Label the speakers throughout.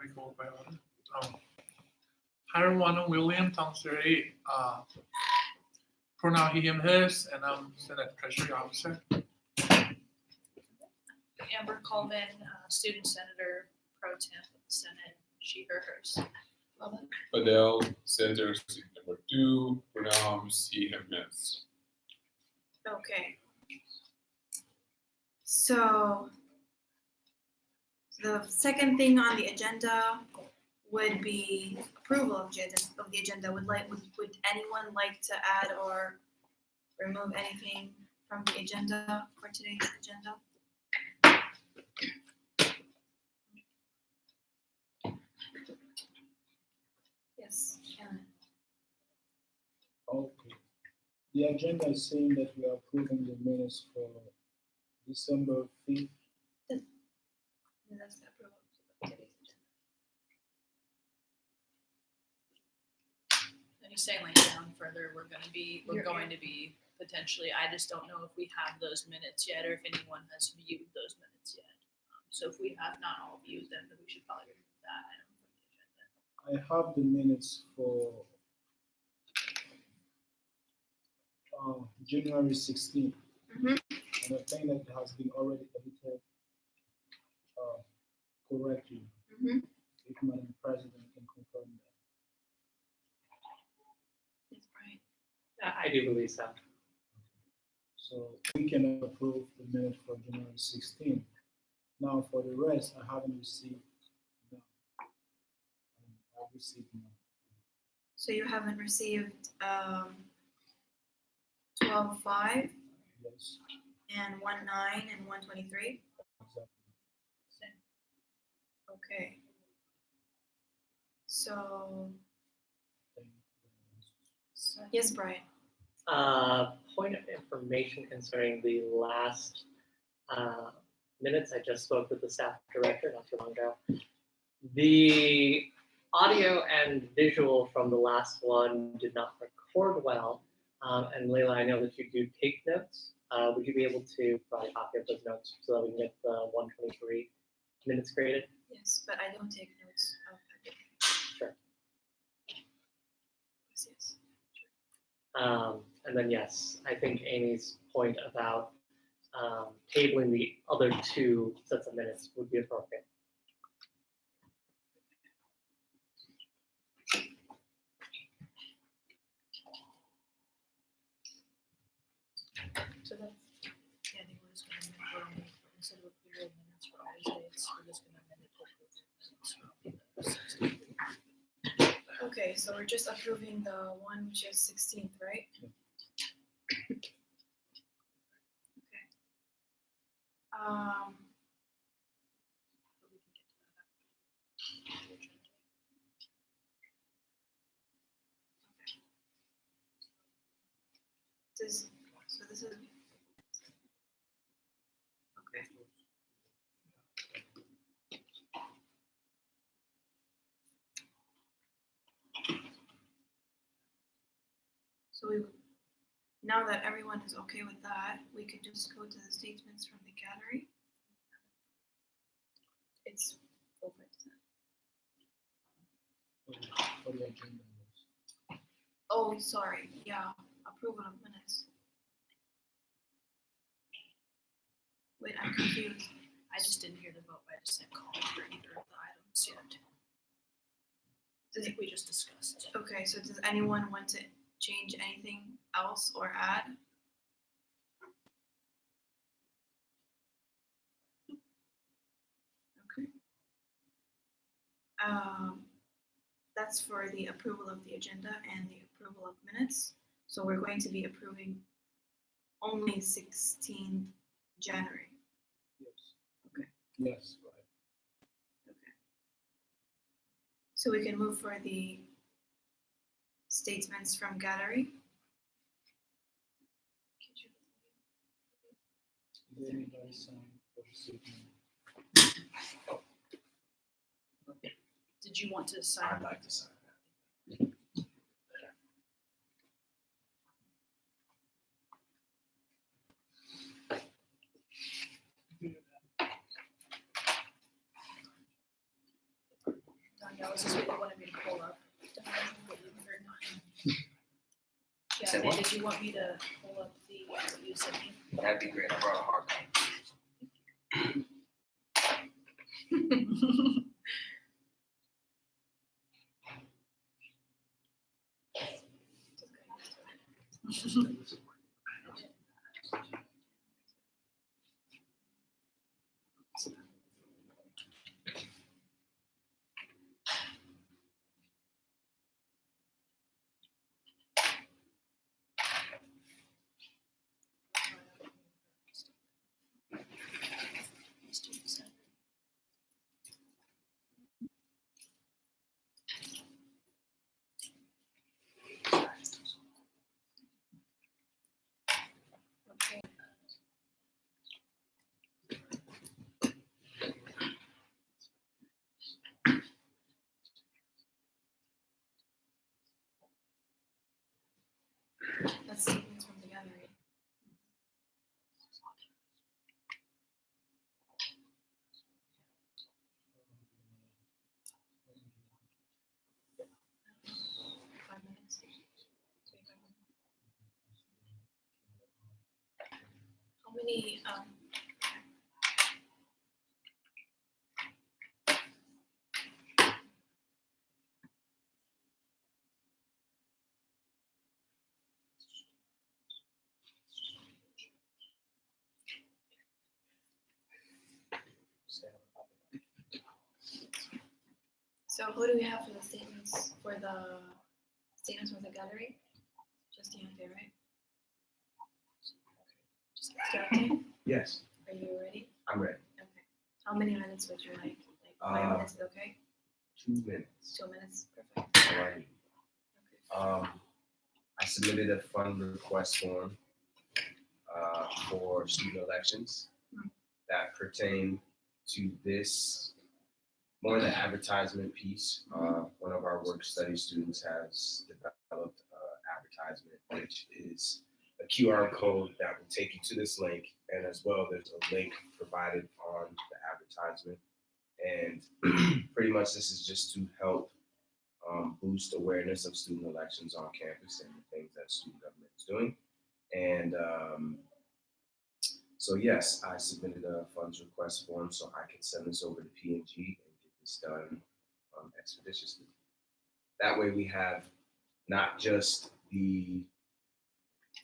Speaker 1: we go by order. Hiram Wanham William Tong-Suri, pronoun he, him, his, and I'm Senate Treasury Officer.
Speaker 2: Amber Coleman, student senator pro temp of the Senate, she, her, hers.
Speaker 3: Fidel, Senator Seat Number 2, pronouns he, him, his.
Speaker 4: Okay. So the second thing on the agenda would be approval of the agenda. Would anyone like to add or remove anything from the agenda for today's agenda? Yes, Aaron.
Speaker 5: Okay. The agenda is saying that we are approving the minutes for December 5th.
Speaker 4: And that's the approval of today's agenda.
Speaker 2: And he's saying like down further, we're going to be potentially, I just don't know if we have those minutes yet or if anyone has viewed those minutes yet. So if we have not all viewed them, then we should probably remove that item from the agenda.
Speaker 5: I have the minutes for January 16th.
Speaker 4: Mhm.
Speaker 5: And I think that it has been already edited correctly.
Speaker 4: Mhm.
Speaker 5: If Madam President can confirm that.
Speaker 4: Yes, Brian.
Speaker 6: I do believe so.
Speaker 5: So we can approve the minutes for January 16th. Now for the rest, I haven't received none. I've received none.
Speaker 4: So you haven't received 12.5
Speaker 5: Yes,
Speaker 4: and 1.9 and 1.23?
Speaker 5: exactly.
Speaker 4: Okay. So,
Speaker 5: Thank you.
Speaker 4: yes, Brian.
Speaker 6: Point of information concerning the last minutes. I just spoke with the staff director not too long ago. The audio and visual from the last one did not record well. And Layla, I know that you do take notes. Would you be able to provide a copy of those notes so that we can get the 123 minutes created?
Speaker 4: Yes, but I don't take notes of everything.
Speaker 6: Sure.
Speaker 4: Yes.
Speaker 6: And then yes, I think Amy's point about tabling the other two sets of minutes would be appropriate.
Speaker 2: So that's, yeah, I think we're just going to instead of approval of minutes for all these dates, we're just going to amend it to approve the minutes from the 16th.
Speaker 4: Okay, so we're just approving the one which is 16th, right? Okay.
Speaker 2: But we can get to that after the agenda.
Speaker 4: So this is okay. So now that everyone is okay with that, we could just go to the statements from the gallery. It's open.
Speaker 5: For the agenda. Yes.
Speaker 4: Oh, sorry. Yeah, approval of minutes. Wait, I'm confused.
Speaker 2: I just didn't hear the vote. I just didn't call for either of the items yet. I think we just discussed.
Speaker 4: Okay, so does anyone want to change anything else or add? Okay. That's for the approval of the agenda and the approval of minutes. So we're going to be approving only 16th January.
Speaker 5: Yes.
Speaker 4: Okay.
Speaker 5: Yes, right.
Speaker 4: Okay. So we can move for the statements from gallery.
Speaker 5: Is there anybody signed for the statement?
Speaker 2: Did you want to sign?
Speaker 1: I'd like to sign that.
Speaker 2: That was just what you wanted me to pull up. Don't know what you heard not. Yeah,
Speaker 7: Say
Speaker 2: okay,
Speaker 7: what?
Speaker 2: did you want me to pull up the, what you sent me?
Speaker 7: That'd be great. I brought a hard copy.
Speaker 4: Okay. That's statements from the gallery. Five minutes. 25 minutes. How many, so who do we have for the statements from the gallery? Just Deontay, right? Just Deontay,
Speaker 7: Yes,
Speaker 4: are you ready?
Speaker 7: I'm ready.
Speaker 4: Okay. How many minutes would you like? Like 5 minutes, is okay?
Speaker 7: 2 minutes.
Speaker 4: 2 minutes, perfect.
Speaker 7: Alrighty. I submitted a fund request form for student elections that pertain to this, more the advertisement piece. One of our work study students has developed advertisement, which is a QR code that will take you to this link, and as well, there's a link provided on the advertisement. And pretty much this is just to help boost awareness of student elections on campus and the things that student government is doing. And so yes, I submitted a funds request form so I can send this over to P&G and get this done expeditiously. That way we have not just the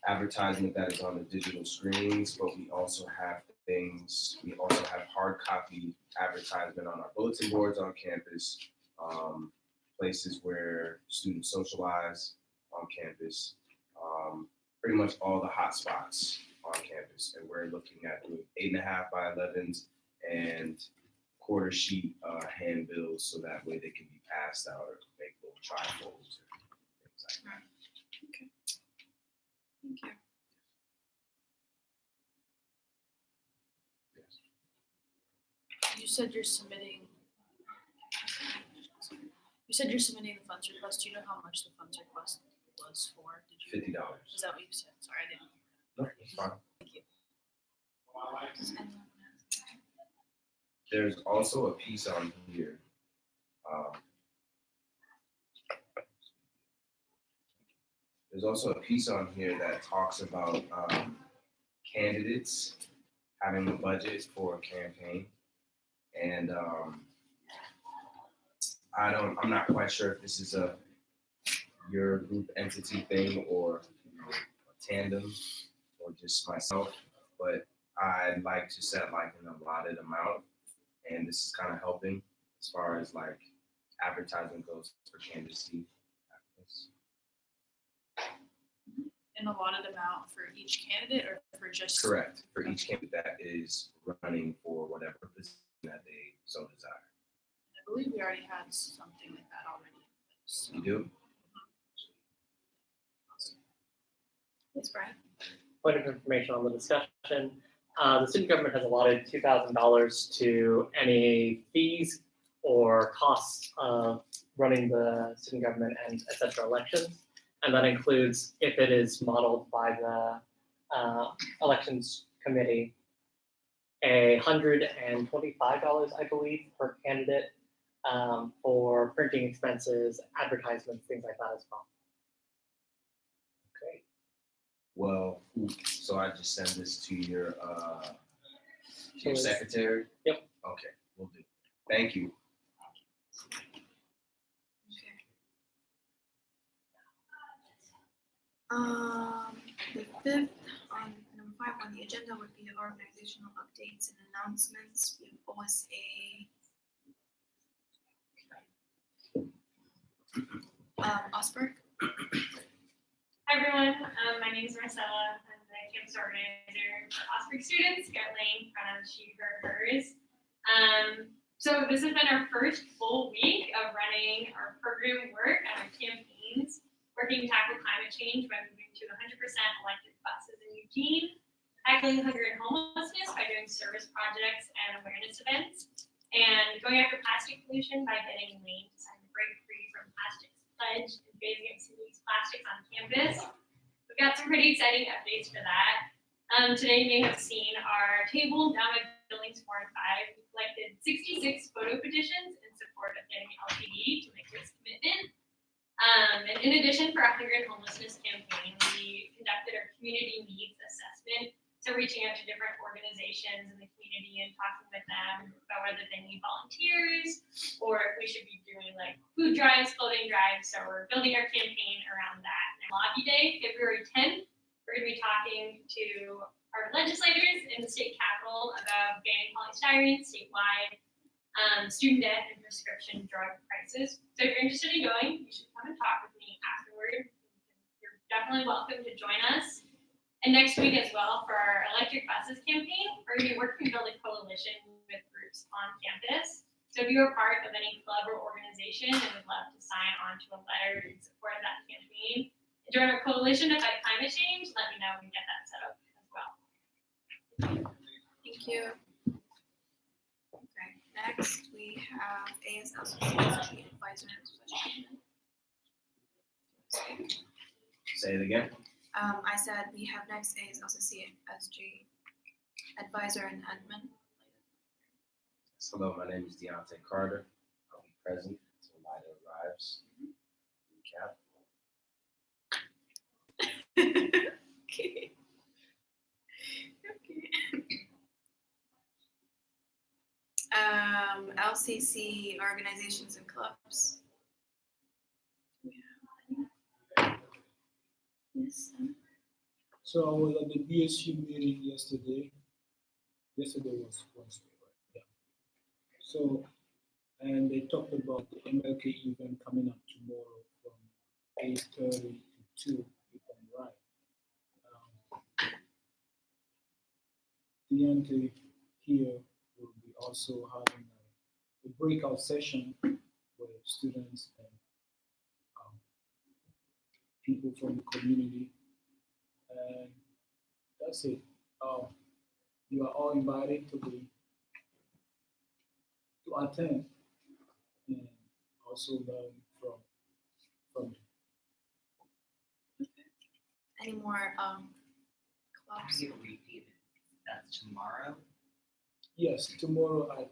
Speaker 7: advertisement that is on the digital screens, but we also have hard copy advertisement on our bulletin boards on campus, places where students socialize on campus, pretty much all the hot spots on campus. And we're looking at doing 8.5 by 11s and quarter sheet handbills, so that way they can be passed out or make little trifolds or things like that.
Speaker 4: Okay. Thank you.
Speaker 2: You said you're submitting the funds request. Do you know how much the funds request was for? Did you?
Speaker 7: $50.
Speaker 2: Is that what you said? Sorry, I didn't.
Speaker 7: No, it's fine.
Speaker 2: Thank you.
Speaker 4: Does anyone ask?
Speaker 7: There's also a piece on here. There's also a piece on here that talks about candidates having a budget for a campaign. And I'm not quite sure if this is your group entity thing or a tandem or just myself, but I'd like to set like an allotted amount, and this is kind of helping as far as like advertising goes for candidacy.
Speaker 2: An allotted amount for each candidate or for just?
Speaker 7: Correct, for each candidate that is running for whatever position that they so desire.
Speaker 2: I believe we already had something like that already in place.
Speaker 7: You do?
Speaker 4: Yes, Brian?
Speaker 6: Point of information on the discussion. The student government has allotted $2,000 to any fees or costs of running the student government and et cetera elections. And that includes if it is modeled by the elections committee, $125, I believe, per candidate for printing expenses, advertisements, things like that as well.
Speaker 7: Okay. Well, so I just send this to your
Speaker 6: Please.
Speaker 7: secretary?
Speaker 6: Yep.
Speaker 7: Okay, will do. Thank you.
Speaker 4: The fifth on number 5 on the agenda would be organizational updates and announcements. We have OSA. Osberg.
Speaker 8: Hi everyone, my name is Marcella. I'm the campus organizer for Osprey students, currently pronouns she, her, hers. So this has been our first full week of running our program work and our campaigns, working to tackle climate change by moving to 100% electric buses in Eugene, tackling hunger and homelessness by doing service projects and awareness events, and going after plastic pollution by getting Lane to sign the Break Free from Plastics pledge and phasing out single-use plastics on campus. We've got some pretty exciting updates for that. Today you may have seen our table down at buildings 4 and 5. We collected 66 photo petitions in support of getting LPD to make this commitment. And in addition, for our hunger and homelessness campaign, we conducted our community needs assessment. So reaching out to different organizations in the community and talking with them about whether they need volunteers or if we should be doing like food drives, clothing drives. So we're building our campaign around that. And Lobby Day, February 10th, we're going to be talking to our legislators in the state capitol about banning polystyrene statewide, student debt and prescription drug prices. So if you're interested in going, you should come and talk with me afterward. You're definitely welcome to join us. And next week as well, for our electric buses campaign, we're going to be working to build a coalition with groups on campus. So if you're a part of any club or organization and would love to sign on to a letter in support of that campaign, and join our coalition to fight climate change, let me know and we can get that set up as well.
Speaker 4: Thank you. Okay, next we have ASLCSG advisor session.
Speaker 7: Say it again.
Speaker 4: I said we have next ASLCSG advisor and admin.
Speaker 7: Hello, my name is Deontay Carter. I'll be present until Lida arrives. Recap.
Speaker 4: Okay. LCC organizations and clubs. Do we have any? Yes.
Speaker 5: So I was at the BSU meeting yesterday. Yesterday was Wednesday, right? Yeah. So, and they talked about the MLK event coming up tomorrow from 8:30 to 2, if I'm right. Deontay here will be also having a breakout session with students and people from the community. And that's it. You are all invited to attend and also learn from
Speaker 4: Any more clubs?
Speaker 9: You repeat it. That's tomorrow.
Speaker 5: Yes, tomorrow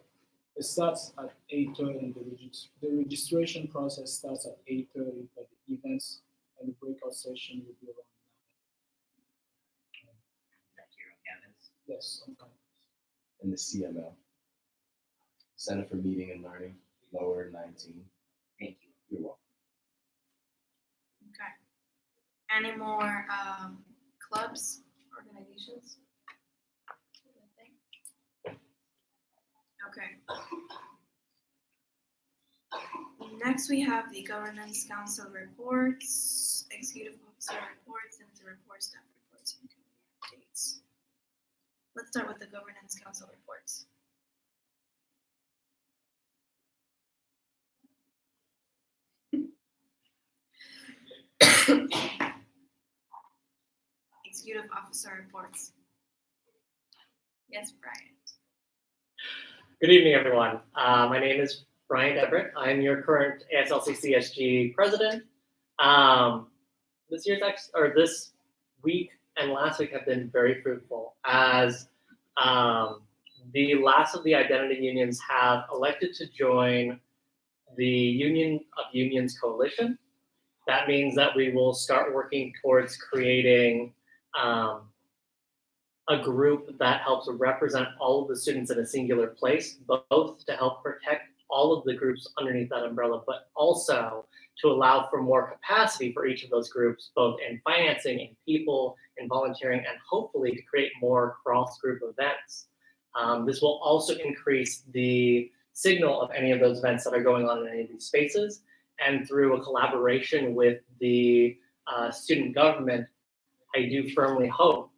Speaker 5: it starts at 8:30. The registration process starts at 8:30, but the events and the breakout session will be around 9.
Speaker 9: Back here on campus.
Speaker 5: Yes, on campus.
Speaker 7: In the CML, Center for Meeting and Learning, lower 19.
Speaker 9: Thank you.
Speaker 7: You're welcome.
Speaker 4: Okay. Any more clubs, organizations? Nothing? Okay. Next, we have the Governance Council reports, Executive Officer reports, and the report staff reports and community updates. Let's start with the Governance Council reports. Executive Officer reports. Yes, Brian.
Speaker 6: Good evening, everyone. My name is Brian Everett. I'm your current ASLC-CSG president. This week and last week have been very fruitful as the last of the identity unions have elected to join the Union of Unions Coalition. That means that we will start working towards creating a group that helps represent all of the students in a singular place, both to help protect all of the groups underneath that umbrella, but also to allow for more capacity for each of those groups, both in financing, in people, in volunteering, and hopefully to create more cross-group events. This will also increase the signal of any of those events that are going on in any of these spaces, and through a collaboration with the student government, I do firmly hope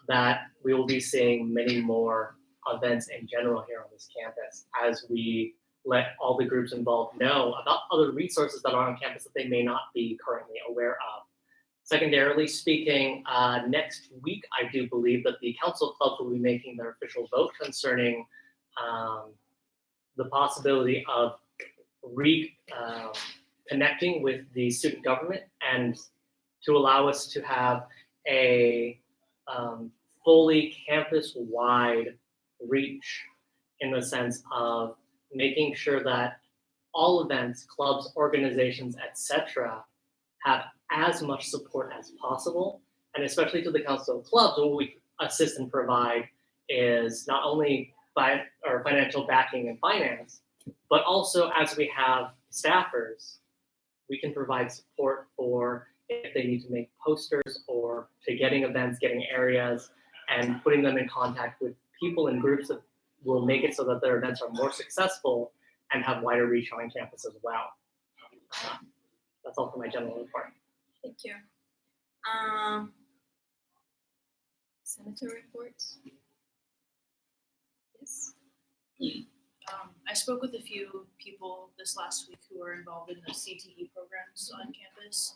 Speaker 6: that we will be seeing many more events in general here on this campus as we let all the groups involved know about other resources that are on campus that they may not be currently aware of. Secondarily speaking, next week, I do believe that the council clubs will be making their official vote concerning the possibility of connecting with the student government and to allow us to have a fully campus-wide reach in the sense of making sure that all events, clubs, organizations, etc., have as much support as possible. And especially to the Council of Clubs, what we assist and provide is not only financial backing and finance, but also as we have staffers, we can provide support for if they need to make posters or to getting events, getting areas, and putting them in contact with people and groups that will make it so that their events are more successful and have wider reach on campus as well. That's all for my general report.
Speaker 4: Thank you. Senator reports? Yes?
Speaker 2: I spoke with a few people this last week who are involved in the CTE programs on campus.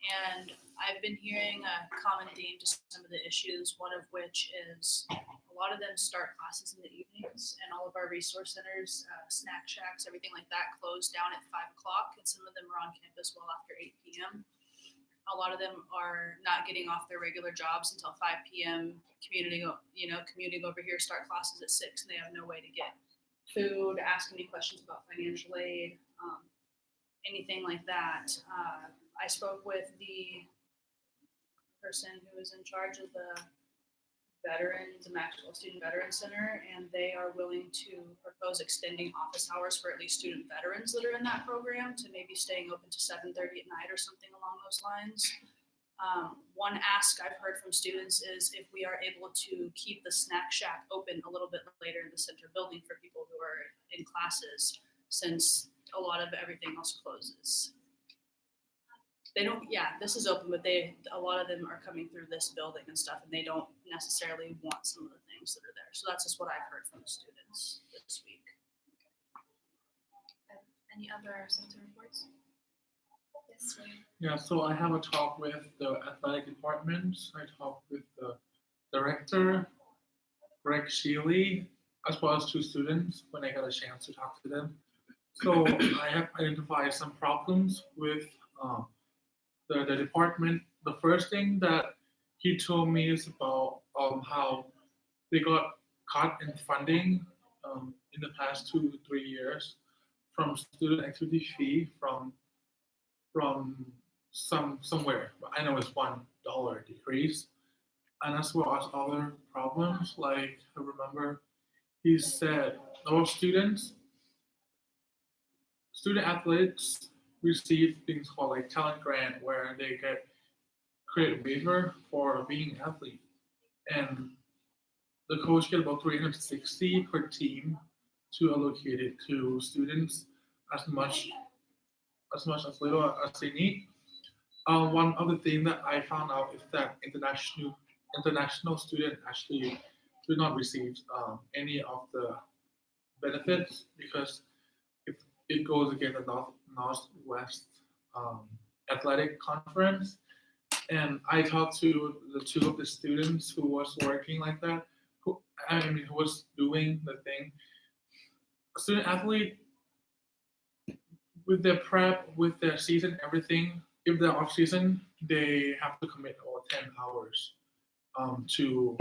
Speaker 2: And I've been hearing a common theme to some of the issues, one of which is a lot of them start classes in the evenings, and all of our resource centers, snack shacks, everything like that close down at 5 o'clock, and some of them are on campus well after 8 p.m. A lot of them are not getting off their regular jobs until 5 p.m. Commuting over here, start classes at 6, and they have no way to get food, ask any questions about financial aid, anything like that. I spoke with the person who is in charge of the Maxwell Student Veterans Center, and they are willing to propose extending office hours for at least student veterans that are in that program to maybe staying open to 7:30 at night or something along those lines. One ask I've heard from students is if we are able to keep the snack shack open a little bit later in the center building for people who are in classes, since a lot of everything else closes. This is open, but a lot of them are coming through this building and stuff, and they don't necessarily want some of the things that are there. So that's just what I've heard from the students this week.
Speaker 4: Any other senator reports? Yes, William.
Speaker 1: Yeah, so I have a talk with the athletic department. I talked with the director, Greg Sheely, as well as 2 students when I got a chance to talk to them. So I have identified some problems with the department. The first thing that he told me is about how they got cut in funding in the past 2 to 3 years from student activity fee from somewhere. I know it's $1 decrease, and as well as other problems. Like I remember he said our student athletes receive things called like talent grant, where they get credit waiver for being an athlete, and the coach get about 360 per team to allocate it to students as much as little as they need. One other thing that I found out is that international students actually do not receive any of the benefits because it goes against the Northwest Athletic Conference. And I talked to the 2 of the students who was working like that, who was doing the thing. A student athlete, with their prep, with their season, everything, if they're off season, they have to commit all 10 hours to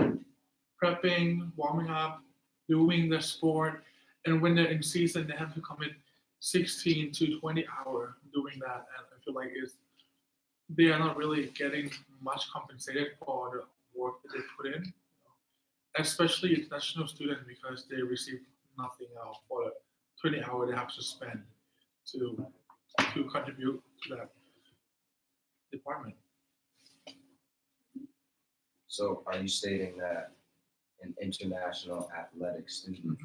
Speaker 1: prepping, warming up, doing the sport. And when they're in season, they have to commit 16 to 20 hour doing that, and I feel like they are not really getting much compensated for the work that they put in, especially international students because they receive nothing else for the 20 hour they have to spend to contribute to that department.
Speaker 7: So are you stating that an international athletic student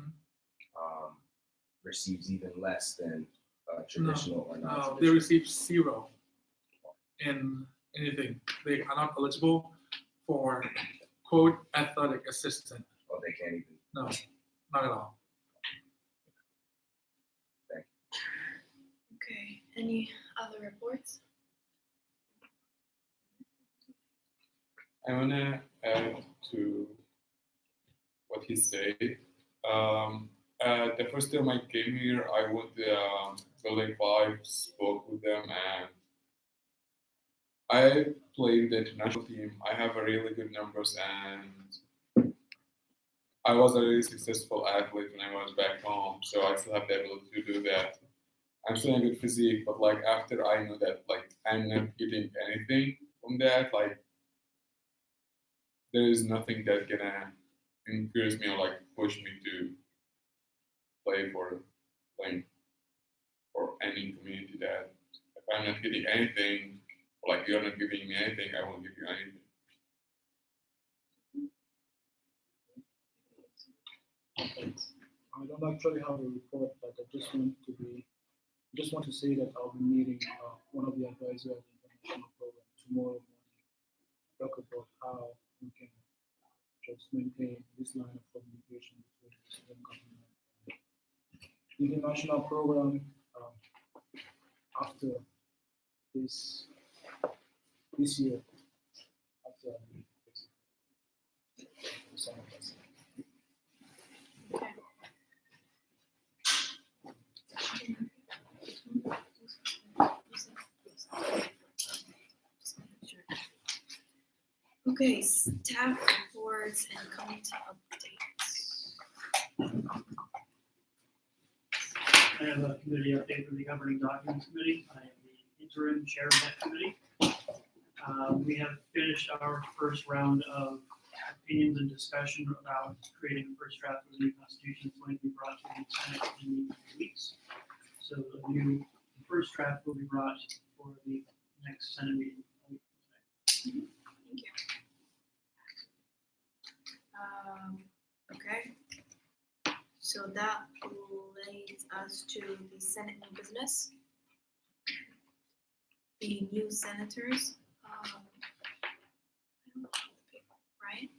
Speaker 7: receives even less than a traditional or
Speaker 1: No,
Speaker 7: non-traditional?
Speaker 1: they receive 0 in anything. They are not eligible for quote athletic assistant.
Speaker 7: Or they can't even?
Speaker 1: No, not at all.
Speaker 4: Okay, any other reports?
Speaker 3: I wanna add to what he said. The first time I came here, I went to Building 5, spoke with them, and I played the international team. I have a really good numbers, and I was a really successful athlete when I was back home, so I still have the ability to do that. I'm still in good physique, but like after I know that like I'm not getting anything from that, like there is nothing that gonna encourage me or like push me to playing for any community that if I'm not getting anything, or like you're not giving me anything, I won't give you anything.
Speaker 5: I don't actually have a report, but I just want to say that I'll be meeting one of the advisors of the international program tomorrow morning. Talk about how we can just maintain this line of communication between the student government and the international program after this year, after the summer festival.
Speaker 4: Okay, staff reports and committee updates.
Speaker 10: I have a committee update for the governing documents committee. I am the interim chair of that committee. We have finished our first round of opinions and discussion about creating a first draft of the new constitution. It's going to be brought to the Senate in 2 weeks. So the first draft will be brought for the next Senate meeting.
Speaker 4: Thank you. Okay. So that leads us to the Senate new business. The new senators. I don't have the paper, right?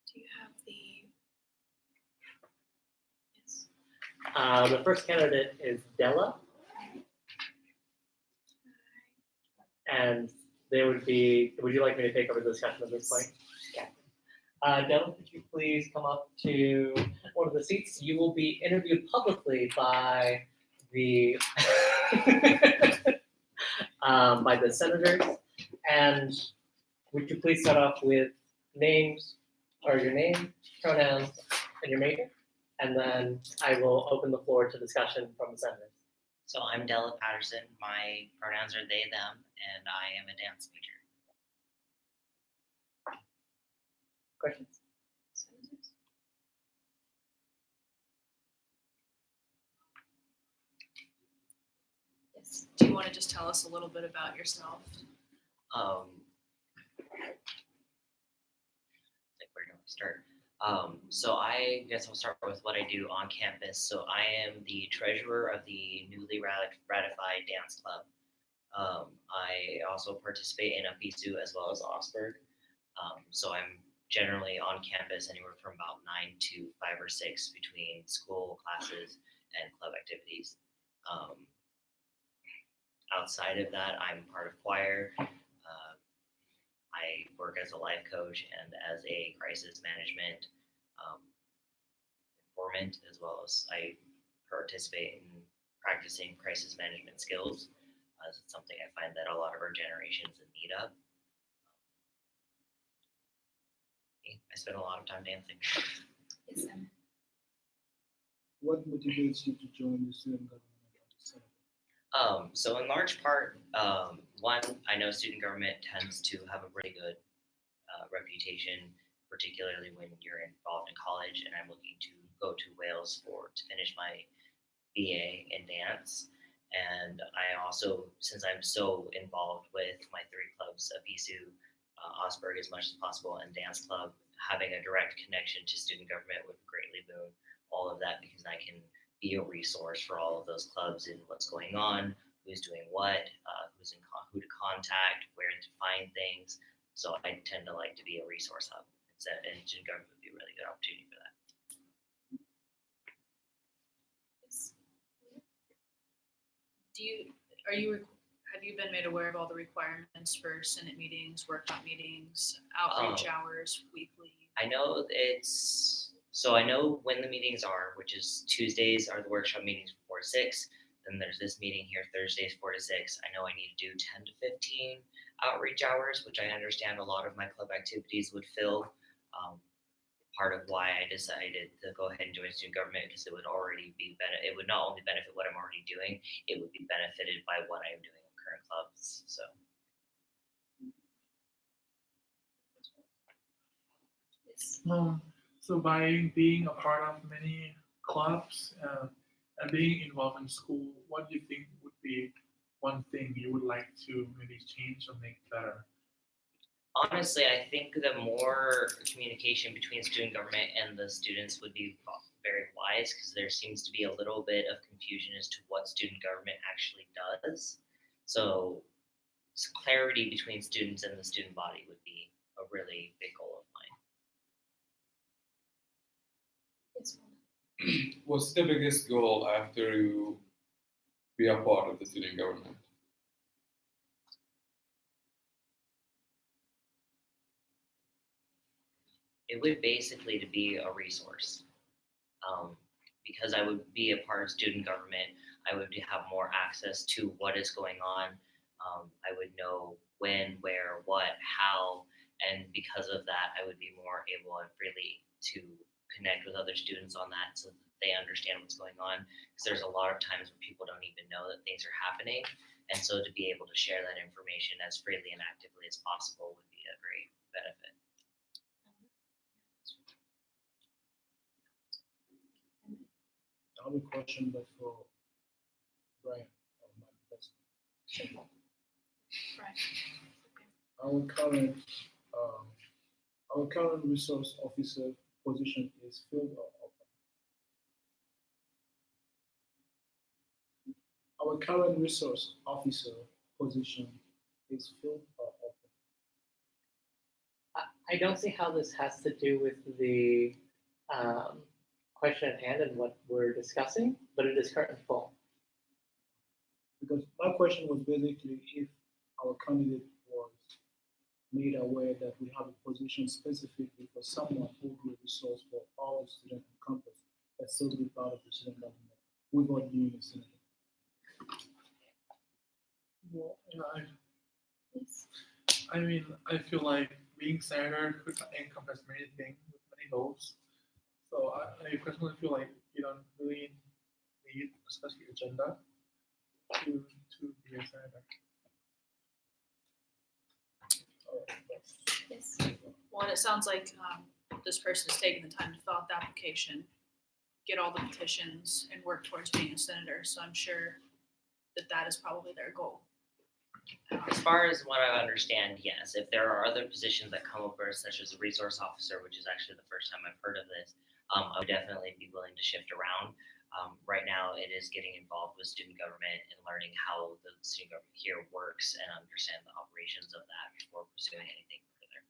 Speaker 4: Do you have the? Yes.
Speaker 6: The first candidate is Della, and they would you like me to take over the discussion at this point? Okay. Della, could you please come up to one of the seats? You will be interviewed publicly by the by the senators. And would you please start off with names, or your name, pronouns, and your major? And then I will open the floor to discussion from the senators.
Speaker 9: So I'm Della Patterson. My pronouns are they, them, and I am a dance major.
Speaker 6: Questions?
Speaker 4: Senators?
Speaker 2: Yes. Do you want to just tell us a little bit about yourself?
Speaker 9: Like where do I start? So I guess I'll start with what I do on campus. So I am the treasurer of the newly ratified dance club. I also participate in APISU as well as Augsburg. So I'm generally on campus anywhere from about 9 to 5 or 6 between school classes and club activities. Outside of that, I'm part of choir. I work as a life coach and as a crisis management informant, as well as I participate in practicing crisis management skills. It's something I find that a lot of our generation's in need of. I spend a lot of time dancing.
Speaker 4: Yes, Sam.
Speaker 5: What motivates you to join the student government? senator?
Speaker 9: So in large part, one, I know student government tends to have a really good reputation, particularly when you're involved in college, and I'm looking to go to Wales to finish my BA in dance. And I also, since I'm so involved with my 3 clubs, APISU, Osberg as much as possible, and dance club, having a direct connection to student government would greatly boon all of that, because I can be a resource for all of those clubs and what's going on, who's doing what, who to contact, where to find things. So I tend to like to be a resource hub. And student government would be a really good opportunity for that.
Speaker 2: Have you been made aware of all the requirements for Senate meetings, workshop meetings, outreach hours, weekly?
Speaker 9: I know I know when the meetings are, which is Tuesdays are the workshop meetings from 4 to 6. Then there's this meeting here Thursdays 4 to 6. I know I need to do 10 to 15 outreach hours, which I understand a lot of my club activities would fill. Part of why I decided to go ahead and join student government, because it would already be it would not only benefit what I'm already doing, it would be benefited by what I'm doing in current clubs. So
Speaker 1: So by being a part of many clubs and being involved in school, what do you think would be one thing you would like to maybe change or make better?
Speaker 9: honestly, I think the more communication between student government and the students would be very wise, because there seems to be a little bit of confusion as to what student government actually does. So clarity between students and the student body would be a really big goal of mine.
Speaker 3: What's the biggest goal after you be a part of the student government?
Speaker 9: It would basically to be a resource. Because I would be a part of student government, I would have more access to what is going on. I would know when, where, what, how, and because of that, I would be more able and freely to connect with other students on that, so that they understand what's going on. Because there's a lot of times where people don't even know that things are happening, and so to be able to share that information as freely and actively as possible would be a great benefit.
Speaker 5: I have a question, but for Brian, my president. Our current resource officer position is filled or open? Our current resource officer position is filled or open?
Speaker 6: I don't see how this has to do with the question at hand and what we're discussing, but it is currently full.
Speaker 5: Because my question was basically if our candidate was made aware that we have a position specifically for someone who will be a resource for all students on campus that still be part of the student government without being a senator.
Speaker 1: Well, I mean, I feel like being senator could encompass many things with many goals. So I personally feel like you don't really need a specific agenda to be a senator.
Speaker 2: Yes. Well, and it sounds like this person is taking the time to fill out the application, get all the petitions, and work towards being a senator. So I'm sure that is probably their goal.
Speaker 9: As far as what I understand, yes. If there are other positions that come over, such as a resource officer, which is actually the first time I've heard of this, I would definitely be willing to shift around. Right now, it is getting involved with student government and learning how the student government here works and understand the operations of that before pursuing anything further.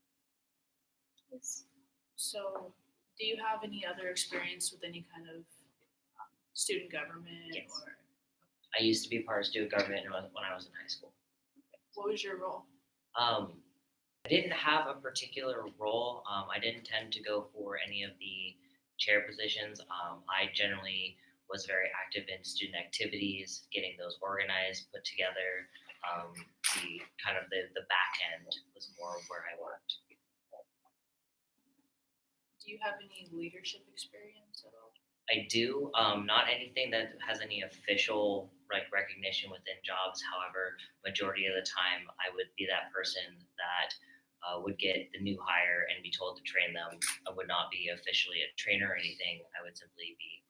Speaker 2: Yes. So, do you have any other experience with any kind of student government?
Speaker 9: Yes.
Speaker 2: Or
Speaker 9: I used to be part of student government when I was in high school.
Speaker 2: what was your role?
Speaker 9: I didn't have a particular role. I didn't tend to go for any of the chair positions. I generally was very active in student activities, getting those organized, put together. The back end was more where I worked.
Speaker 2: Do you have any leadership experience at all?
Speaker 9: I do, not anything that has any official like recognition within jobs. However, majority of the time, I would be that person that would get the new hire and be told to train them. I would not be officially a trainer or anything. I would simply be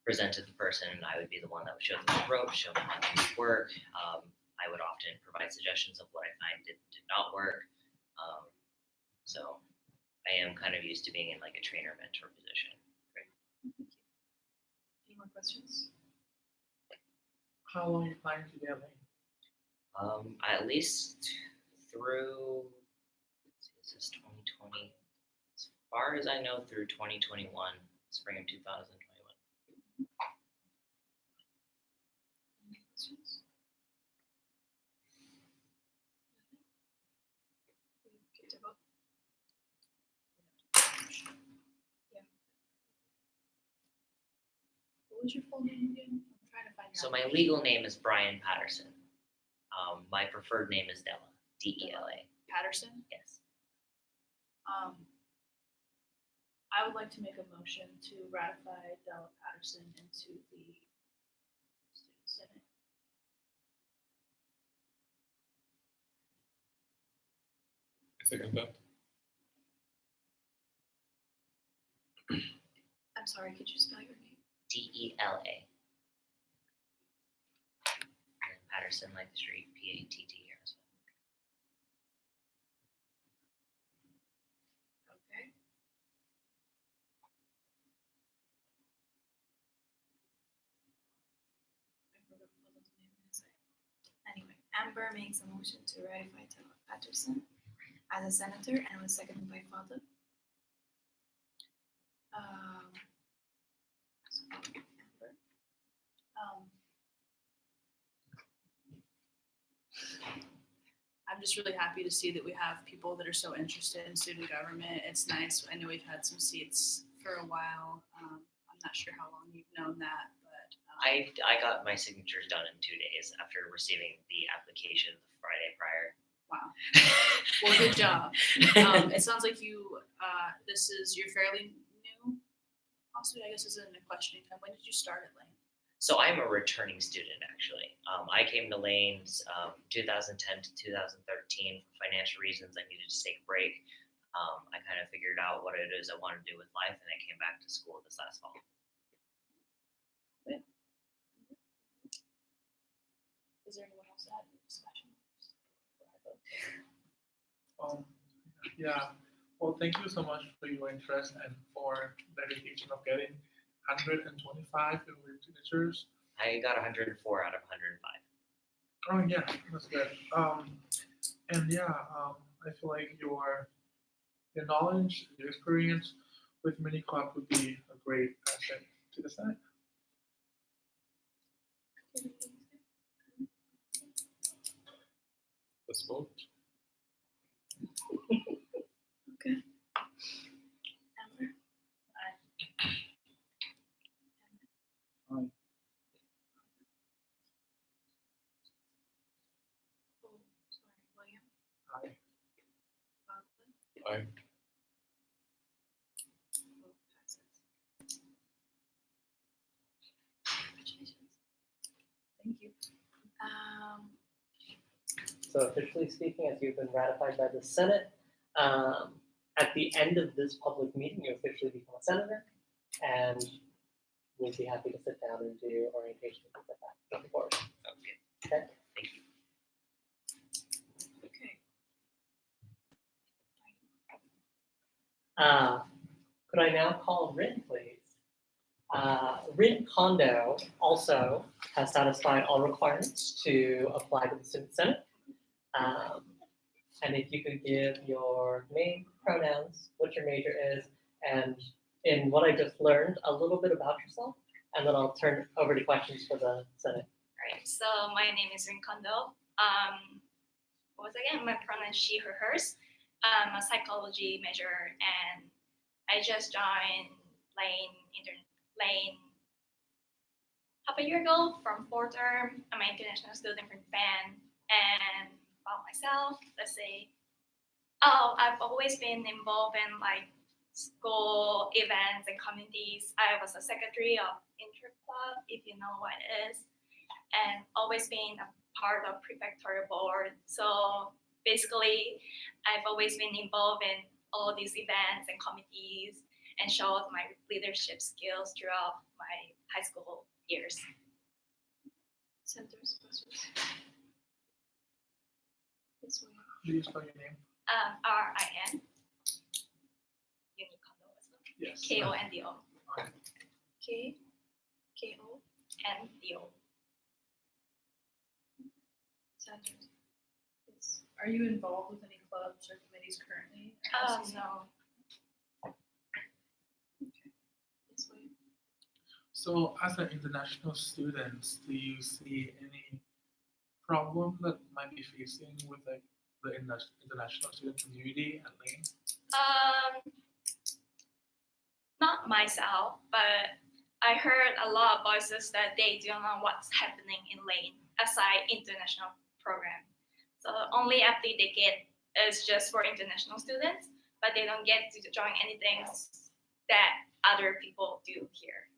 Speaker 9: presented the person. I would be the one that would show them the ropes, show them how things work. I would often provide suggestions of what I find did not work. So I am kind of used to being in like a trainer mentor position.
Speaker 4: Any more questions?
Speaker 1: How long are you planning to be at Lane?
Speaker 9: At least through, this is 2020, as far as I know, through 2021, spring of 2021.
Speaker 4: Any questions? Get to vote. Yeah. What was your full name again? I'm trying to find your.
Speaker 9: So my legal name is Brian Patterson. My preferred name is Della, Dela.
Speaker 2: Patterson?
Speaker 9: Yes.
Speaker 2: I would like to make a motion to ratify Della Patterson into the student senate.
Speaker 3: I second that.
Speaker 4: I'm sorry, could you spell your name?
Speaker 9: Dela. And Patterson like the street, Patt.
Speaker 4: Okay. I forgot what his name is. Anyway, Amber makes a motion to ratify Taylor Patterson as a senator and was seconded by Father. So, Amber.
Speaker 2: I'm just really happy to see that we have people that are so interested in student government. It's nice. I know we've had some seats for a while. I'm not sure how long you've known that, but
Speaker 9: I got my signatures done in 2 days after receiving the application the Friday prior.
Speaker 2: wow. Well, good job. It sounds like you're fairly new. Possibly, I guess, isn't a questioning time. When did you start at Lane?
Speaker 9: So I'm a returning student, actually. I came to Lane's 2010 to 2013 for financial reasons. I needed to take a break. I kind of figured out what it is I wanted to do with life, and I came back to school this last fall.
Speaker 2: Is there anyone else that had any discussion?
Speaker 1: Yeah. Well, thank you so much for your interest and for dedication of getting 125 signatures.
Speaker 9: I got 104 out of 105.
Speaker 1: Oh yeah, that's good. And yeah, I feel like your knowledge, your experience with Mini Club would be a great asset to the Senate.
Speaker 3: Let's vote.
Speaker 4: Okay. Amber.
Speaker 5: Aye.
Speaker 4: Oh, sorry, William.
Speaker 1: Aye.
Speaker 4: Father.
Speaker 3: Aye.
Speaker 4: Vote passes. Congratulations.
Speaker 2: Thank you.
Speaker 6: So officially speaking, as you've been ratified by the Senate, at the end of this public meeting, you officially become a senator, and we'll be happy to sit down and do orientation and things like that. Looking forward.
Speaker 9: Sounds good.
Speaker 6: Okay.
Speaker 9: Thank you.
Speaker 4: Okay.
Speaker 6: Could I now call Rin, please? Rin Kondo also has satisfied all requirements to apply to the Student Senate. And if you could give your name, pronouns, what your major is, and in what I just learned, a little bit about yourself, and then I'll turn over to questions for the Senate.
Speaker 11: Right. So my name is Rin Kondo. Once again, my pronoun she, her, hers. I'm a psychology major, and I just joined Lane half a year ago from 4th term. I'm an international student from Japan, and about myself, let's say, I've always been involved in like school events and communities. I was a secretary of Inter Club, if you know what it is, and always been a part of prefectorial board. So basically, I've always been involved in all these events and committees and showed my leadership skills throughout my high school years.
Speaker 4: Senators, questions? This way.
Speaker 1: Do you spell your name?
Speaker 11: RIN, Unikondo as well.
Speaker 1: Yes.
Speaker 11: KONDO.
Speaker 4: K-O.
Speaker 11: NDO.
Speaker 4: Senators. Yes.
Speaker 2: Are you involved with any clubs or committees currently?
Speaker 11: No.
Speaker 4: This way.
Speaker 1: So, as an international student, do you see any problem that might be facing with like the international student community at Lane?
Speaker 11: Not myself, but I heard a lot of voices that they don't know what's happening in Lane aside international program. So only update they get is just for international students, but they don't get to join anything that other people do here.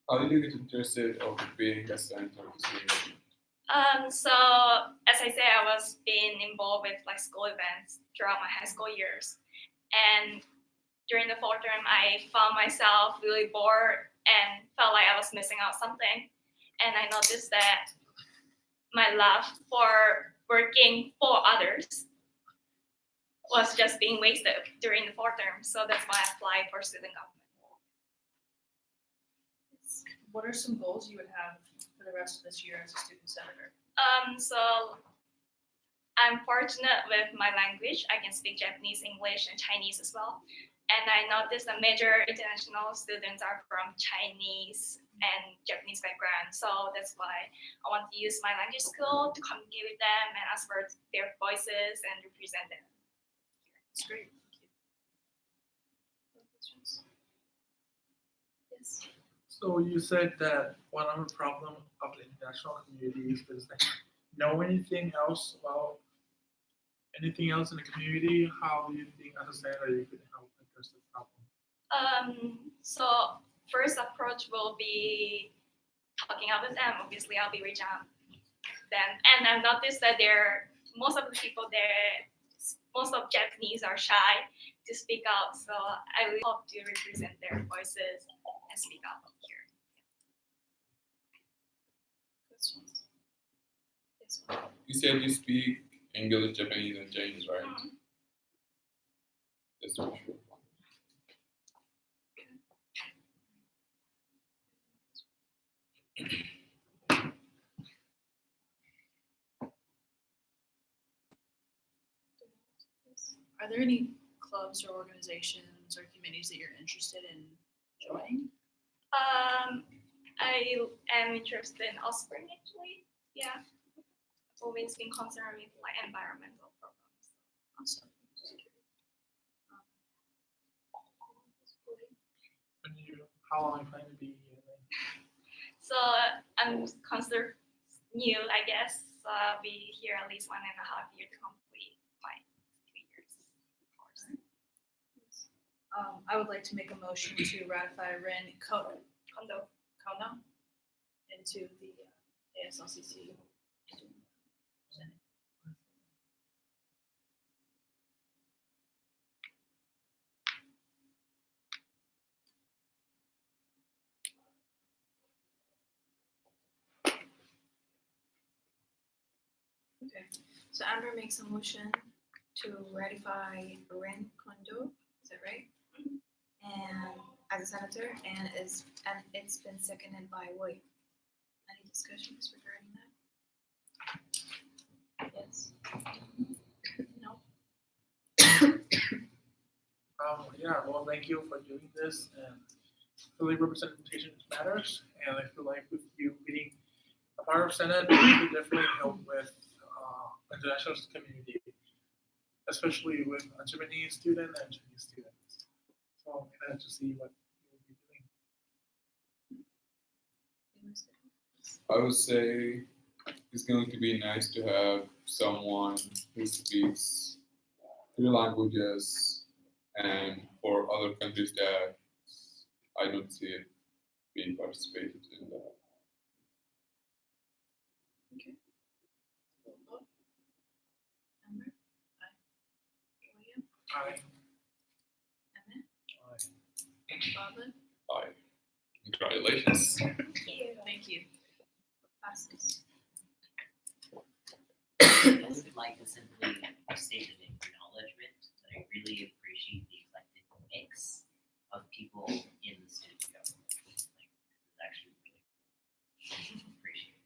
Speaker 3: How did you get interested of being a senator of the student?
Speaker 11: So as I said, I was being involved with like school events throughout my high school years, and during the fall term, I found myself really bored and felt like I was missing out something. And I noticed that my love for working for others was just being wasted during the fall term. So that's why I applied for student government.
Speaker 2: What are some goals you would have for the rest of this year as a student senator?
Speaker 11: So I'm fortunate with my language. I can speak Japanese, English, and Chinese as well. And I noticed that major international students are from Chinese and Japanese background. So that's why I want to use my language skill to communicate with them and ask for their voices and represent them.
Speaker 2: That's great. Thank you.
Speaker 4: Yes.
Speaker 1: So you said that one of the problem of the international community is that they know anything else about anything else in the community? How do you think as a senator you could help address this problem?
Speaker 11: So first approach will be talking out with them. Obviously, I'll be reaching out to them, and I've noticed that most of the people there, most of Japanese are shy to speak out. So I really hope to represent their voices and speak out here.
Speaker 4: Questions? This one.
Speaker 3: You said you speak English, Japanese, and Chinese, right?
Speaker 11: Mhm.
Speaker 3: That's for sure.
Speaker 2: Are there any clubs or organizations or committees that you're interested in joining?
Speaker 11: I am interested in Offspring actually. Yeah. I've always been concerned with like environmental programs.
Speaker 2: Awesome.
Speaker 1: How long are you planning to be here?
Speaker 11: So I'm considered new, I guess. So I'll be here at least 1.5 years to complete my 3 years course.
Speaker 2: I would like to make a motion to ratify Ren Kono into the ASLCC.
Speaker 4: Okay, so Amber makes a motion to ratify Ren Kondo, is that right? And as a senator, and it's been seconded by William. Any discussions regarding that? Yes. No.
Speaker 1: Yeah, well, thank you for doing this, and really representation matters, and I feel like with you being a part of Senate, you could definitely help with international community, especially with a Japanese student and Chinese students. So I'm excited to see what you'll be doing.
Speaker 3: I would say it's going to be nice to have someone who speaks three languages, and for other countries that I don't see it being participated in that.
Speaker 2: Roll call. Amber? Aye. William?
Speaker 1: Aye.
Speaker 2: Emmett?
Speaker 5: Aye.
Speaker 2: Robin?
Speaker 3: Aye. Congratulations.
Speaker 2: Thank you.
Speaker 4: Passes.
Speaker 9: I would like to simply state an acknowledgement that I really appreciate the eclectic mix of people in the student government. Like, this is actually really appreciated.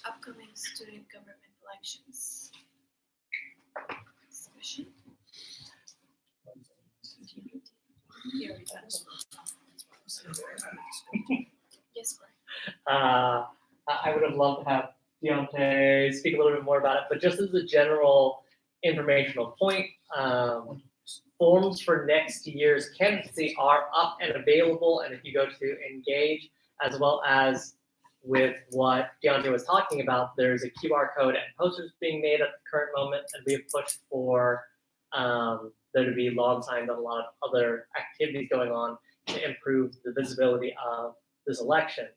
Speaker 4: Upcoming student government elections. Discussion.
Speaker 2: You already passed.
Speaker 4: Yes, Brian.
Speaker 6: I would have loved to have Deontay speak a little bit more about it, but just as a general informational point, forms for next year's candidacy are up and available, and if you go to Engage, as well as with what Deontay was talking about, there's a QR code and posters being made at the current moment, and we have pushed for there to be lawn signs and a lot of other activities going on to improve the visibility of this election.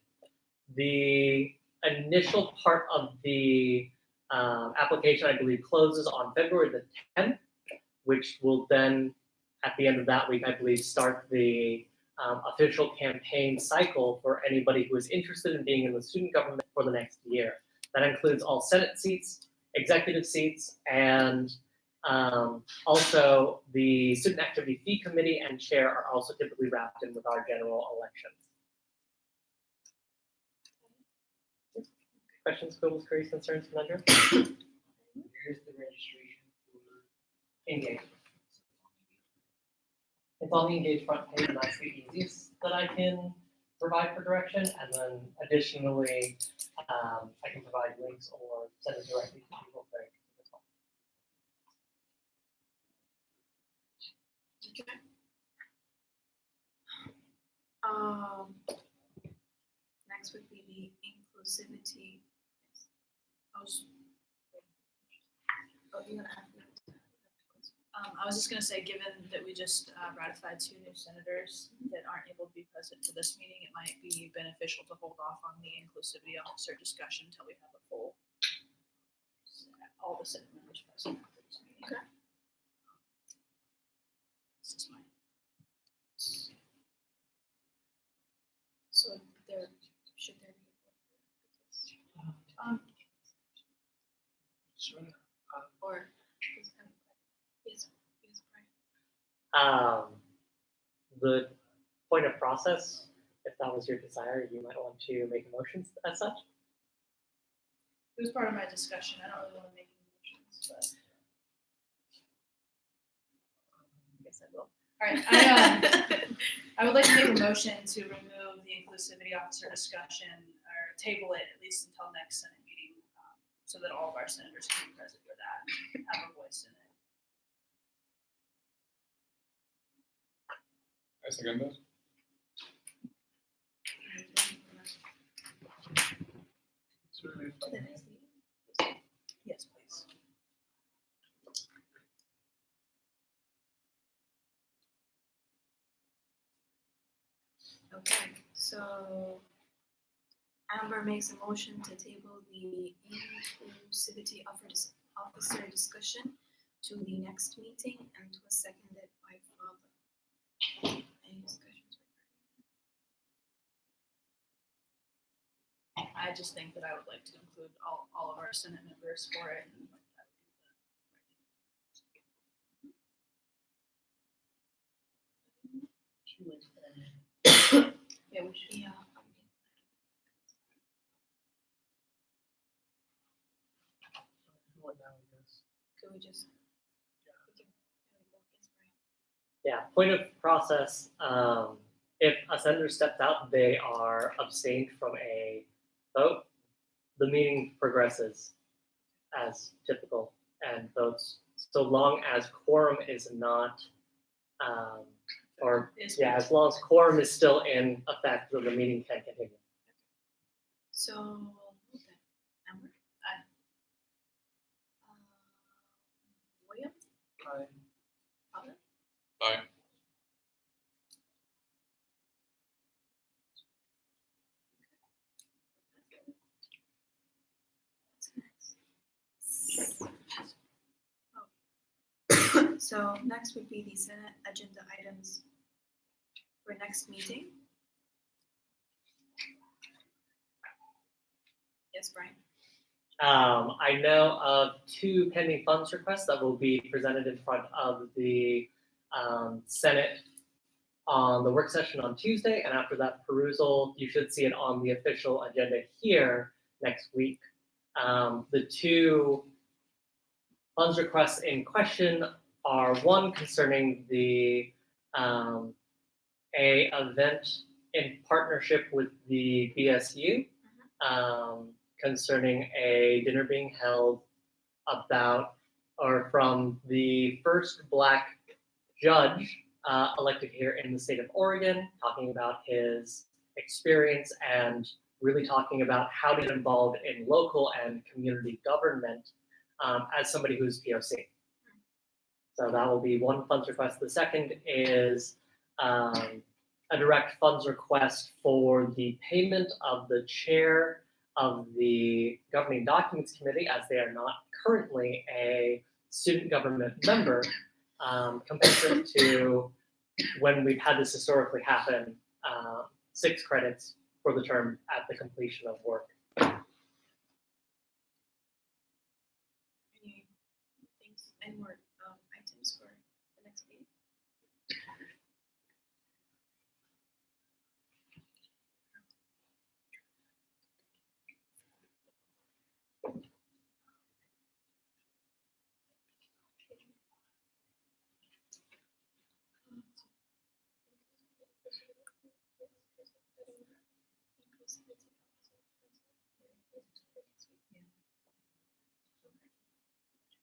Speaker 6: The initial part of the application, I believe, closes on February the 10th, which will then, at the end of that week, I believe, start the official campaign cycle for anybody who is interested in being in the student government for the next year. That includes all Senate seats, executive seats, and also the Student Activity Fee Committee and Chair are also typically wrapped in with our general elections. Questions, quibbles, queries, concerns, Commander?
Speaker 5: Here's the registration for
Speaker 6: Engage. It's on the Engage front page, and that's the easiest that I can provide for direction. And then additionally, I can provide links or send it directly to people.
Speaker 4: Okay. Next would be the inclusivity. You're gonna have me.
Speaker 2: I was just gonna say, given that we just ratified 2 new senators that aren't able to be present for this meeting, it might be beneficial to hold off on the inclusivity officer discussion until we have a full, all the Senate members present for this meeting.
Speaker 4: Okay.
Speaker 2: This is mine.
Speaker 4: So there, should there be?
Speaker 1: Sure.
Speaker 4: Or, yes, Brian.
Speaker 6: The point of process, if that was your desire, you might want to make a motion as such.
Speaker 2: It was part of my discussion. I don't really want to make any motions, but I guess I will. All right, I would like to make a motion to remove the inclusivity officer discussion or table it at least until next Senate meeting, so that all of our senators can be present for that, and have a voice in it.
Speaker 3: I second that.
Speaker 1: Certainly.
Speaker 4: To the next meeting.
Speaker 2: Yes, please.
Speaker 4: Okay, so Amber makes a motion to table the inclusivity officer discussion to the next meeting, and was seconded by Father. Any discussions?
Speaker 2: I just think that I would like to include all of our Senate members for it. And that would be the yeah, we should.
Speaker 4: Yeah.
Speaker 1: What now, I guess?
Speaker 4: Could we just? we can- yes, Brian.
Speaker 6: Yeah, point of process, if a senator steps out, they are abstained from a vote. The meeting progresses as typical, and votes so long as quorum is not, as long as quorum is still in effect, then the meeting can continue.
Speaker 4: So, Amber?
Speaker 2: Aye.
Speaker 4: William?
Speaker 1: Aye.
Speaker 4: Paula?
Speaker 3: Aye.
Speaker 4: What's next? Oh. So next would be the Senate agenda items for next meeting. Yes, Brian?
Speaker 6: I know of 2 pending funds requests that will be presented in front of the Senate on the work session on Tuesday, and after that perusal, you should see it on the official agenda here next week. The 2 funds requests in question are one concerning the a event in partnership with the BSU concerning a dinner being held about or from the first Black judge elected here in the state of Oregon, talking about his experience and really talking about how to get involved in local and community government as somebody who's POC. So that will be one funds request. The second is a direct funds request for the payment of the chair of the Governing Documents Committee, as they are not currently a student government member, compared to when we've had this historically happen, 6 credits for the term at the completion of work.
Speaker 4: Any more items for the next meeting?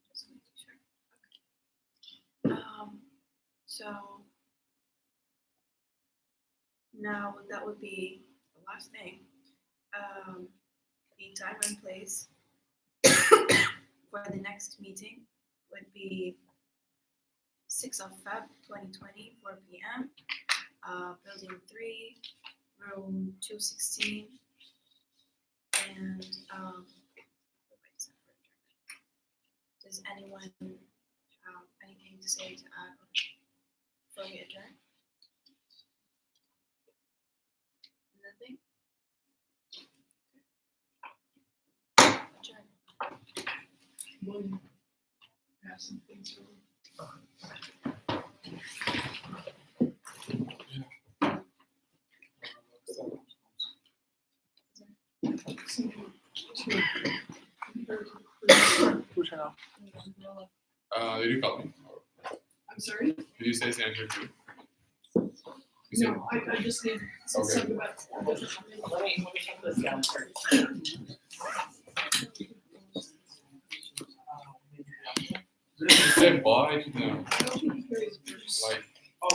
Speaker 4: Just making sure. Okay. So now that would be the last thing. The time and place for the next meeting would be 6th of Feb 2020, 4 p.m. Building 3, room 216. And does anyone have anything to say to add before we adjourn? Nothing? Adjourn.
Speaker 1: Have some things to push it off.
Speaker 3: Did you call me?
Speaker 12: I'm sorry?
Speaker 3: Did you say Senator too? You said,
Speaker 12: No, I just need to
Speaker 3: Okay.
Speaker 12: something about.
Speaker 6: Let me take this down first.
Speaker 3: you said bye? No.